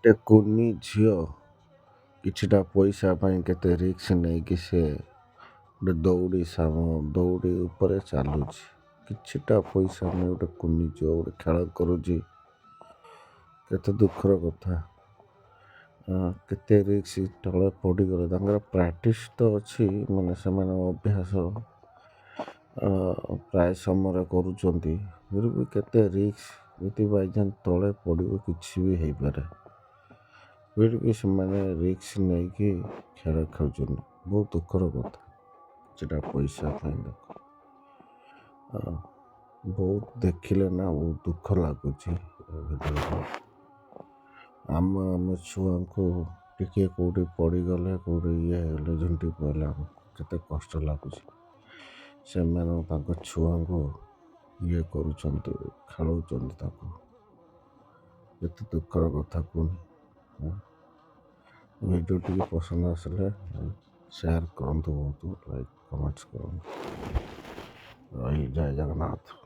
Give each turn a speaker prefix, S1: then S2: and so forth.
S1: ଗୋଟେ କୁନି ଝିଅ କିଛିଟା ପଇସା ପାଇଁ କେତେ ରିକ୍ସ ନେଇକି ସେ ଗୋଟେ ଦଉଡ଼ି ଉପରେ ଚାଲୁଛି। କିଛିଟା ପଇସା ନେଇ ଗୋଟେ କୁନି ଝିଅ ଗୋଟେ ଖେଳ କରୁଛି। କେତେ ଦୁଃଖର କଥା। କେତେ ରିକ୍ସ ତଳେ ପଡ଼ିଗଲେ। ତାଙ୍କର ପ୍ରାକ୍ଟିସ୍ ତ ଅଛି, ମାନେ ସେମାନେ ଅଭ୍ୟାସ ପ୍ରାୟ ସମୟରେ କରୁଛନ୍ତି। ଫିର୍ ବି କେତେ ରିକ୍ସ, ଯଦି ବାଇଚାନ୍ସ ତଳେ ପଡ଼ିବ କିଛି ବି ହେଇପାରେ। ଫିର୍ ବି ସେମାନେ ରିକ୍ସ ନେଇକି ଖେଳ ଖେଳୁଛନ୍ତି। ବହୁତ ଦୁଃଖର କଥା। ସେଟା ପଇସା ପାଇଁ ଦେଖ, ବହୁତ ଦେଖିଲେ ନା ବହୁତ ଦୁଃଖ ଲାଗୁଛି। ଆମ ଛୁଆଙ୍କୁ ଟିକେ କେଉଁଠି ପଡ଼ିଗଲେ, କେଉଁଠି ଇଏ ହେଲେ, ଝୁଣ୍ଟି ପଡ଼ିଲେ ଆମକୁ କେତେ କଷ୍ଟ ଲାଗୁଛି। ସେମାନେ ତାଙ୍କ ଛୁଆଙ୍କୁ ଇଏ କରୁଛନ୍ତି, ଖେଳଉଛନ୍ତି ତାକୁ। କେତେ ଦୁଃଖର କଥା କୁହନି। ଭିଡ଼ିଓ ଟିକେ ପସନ୍ଦ ଆସିଲେ ସେୟାର କରନ୍ତୁ, ବହୁତ ଲାଇକ୍ କମେଣ୍ଟସ୍ କରନ୍ତୁ। ଜୟ ଜଗନ୍ନାଥ।